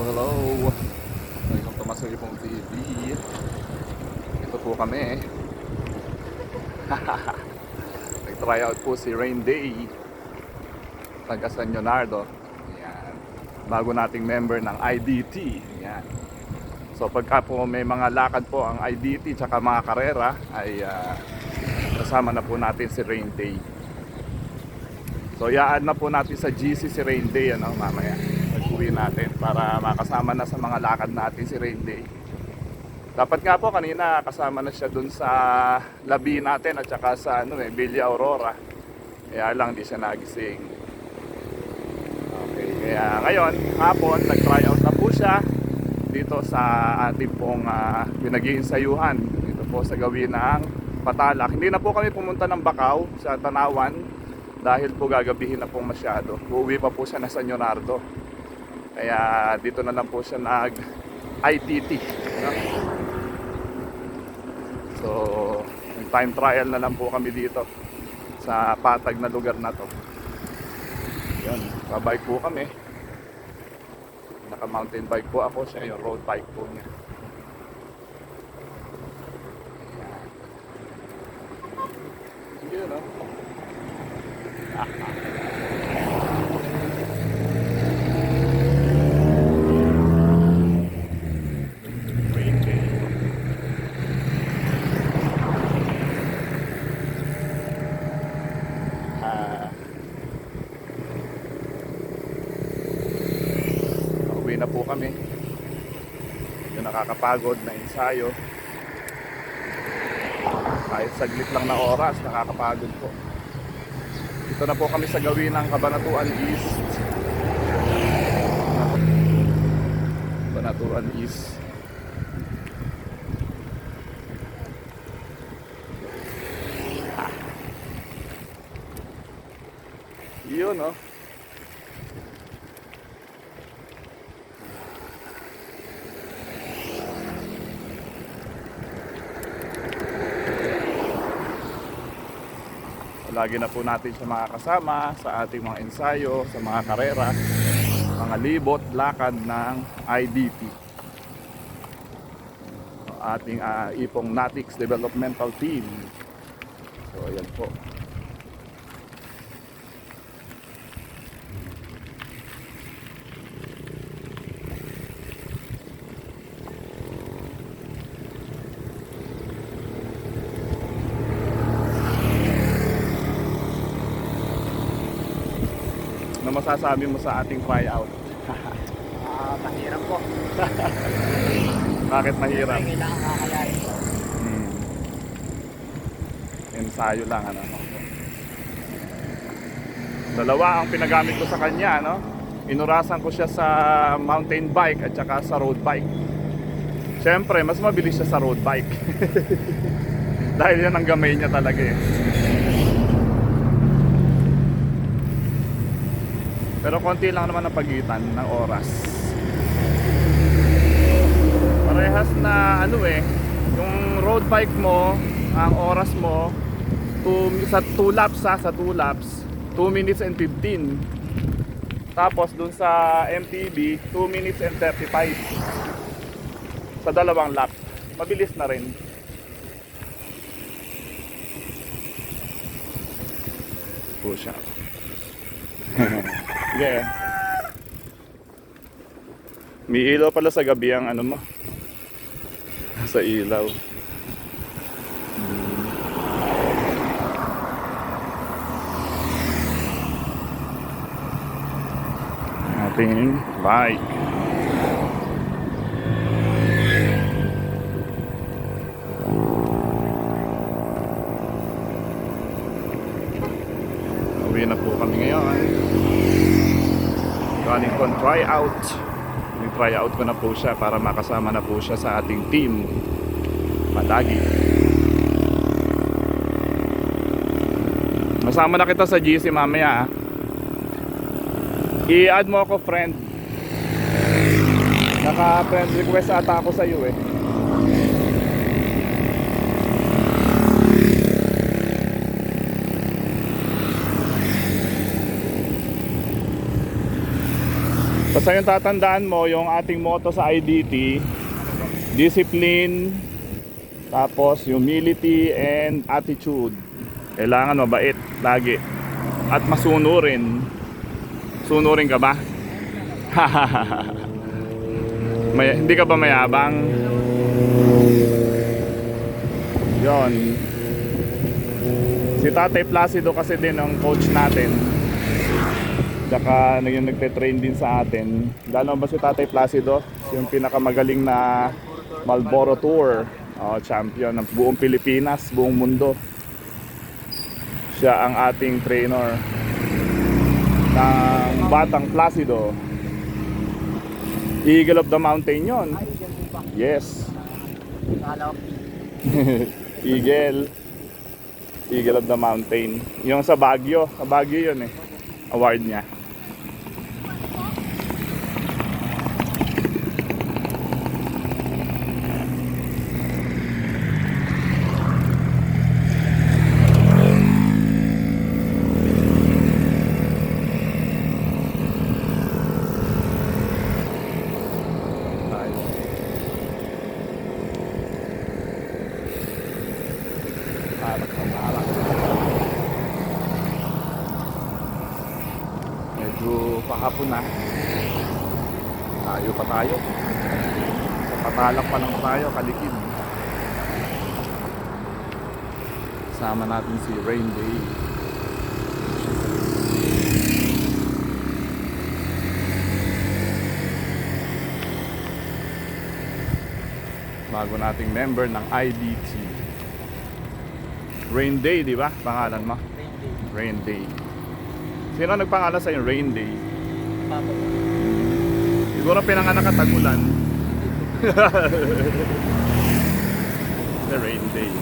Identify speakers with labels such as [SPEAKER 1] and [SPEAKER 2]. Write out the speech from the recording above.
[SPEAKER 1] Hello. Welcome to Masulipong TV. Ito po kami. Nag-tryout po si Rain Day, taga San Leonardo. Ayan. Bago nating member ng IDT. Ayan. So pagka po may mga lakad po ang IDT tsaka mga karera ay kasama na po natin si Rain Day. So i-add na po natin sa GC si Rain Day mamaya. Pag-uwi natin para makasama na sa mga lakad natin si Rain Day. Dapat nga po kanina kasama na siya dun sa labi natin at saka sa Villa Aurora. Kaya lang di siya nagising. Okay, kaya ngayon hapon nag-try out na po siya dito sa ating pong pinag-iinsayuhan dito po sa gawin ng Patalak. Hindi na po kami pumunta ng Bacau sa Tanawan dahil po gagabihin na po masyado. Uuwi pa po siya na San Leonardo. Kaya dito na lang po siya nag-ITT. So, time trial na lang po kami dito sa patag na lugar na to. Yun, pa-bike po kami. Naka-mountain bike po ako, siya yung road bike po niya. Yun, no? Uwi na po kami. Yung nakakapagod na ensayo. Kahit saglit lang na oras, nakakapagod po. Dito na po kami sa gawin ng Cabanatuan East. Cabanatuan East. Yun, no? Lagi na po natin siya makakasama sa ating mga ensayo, sa mga karera, mga libot, lakad ng IDT. Ating Ipong Natix Developmental Team. So, ayan po. Ano masasabi mo sa ating tryout?
[SPEAKER 2] Mahirap po.
[SPEAKER 1] Bakit mahirap?
[SPEAKER 2] Kailangan kakayarin po.
[SPEAKER 1] Ensayo lang, Dalawa ang pinagamit ko sa kanya, Inurasan ko siya sa mountain bike at saka sa road bike. Siyempre, mas mabilis siya sa road bike. Dahil yan ang gamay niya talaga eh. Pero konti lang naman ang pagitan ng oras. Parehas na yung road bike mo, ang oras mo sa 2 laps sa 2 laps, 2 minutes and 15. Tapos dun sa MTB, 2 minutes and 35. Sa 2 lap, mabilis na rin. Push up. Yeah. May ilaw pala sa gabi ang mo. Sa ilaw. Ating bike. Uwi na po kami ngayon. Running on tryout. Yung tryout ko na po siya para makasama na po siya sa ating team palagi. Masama na kita sa GC mamaya. I-add mo ako friend. Naka-friend request ata ako sa iyo eh. Basta yung tatandaan mo, yung ating motto sa IDT, discipline, tapos humility and attitude. Kailangan mabait lagi. At masunurin. Sunurin ka ba? Hindi ka ba mayabang? Yon. Si Tatay Placido kasi din ang coach natin. Tsaka yung nagte-train din sa atin. Lalo ba si Tatay Placido? Yung pinakamagaling na Marlboro Tour champion ng buong Pilipinas, buong mundo. Siya ang ating trainer ng Batang Placido. Eagle of the Mountain yon.
[SPEAKER 2] Ay, yan po ba?
[SPEAKER 1] Yes.
[SPEAKER 2] Kala ko.
[SPEAKER 1] Eagle. Eagle of the Mountain. Yung sa Baguio. Sa Baguio yun eh. Award niya. Medyo pahapon na. Tayo pa tayo. Sa patalak pa lang tayo, Kalikid. Sama natin si Rain Day. Bago nating member ng IDT. Rain Day, di ba? Pangalan mo? Rain Day. Sino nagpangalan sa yung Rain Day?
[SPEAKER 2] Papa.
[SPEAKER 1] Siguro pinanganak ka Tagulan. The Rain Day.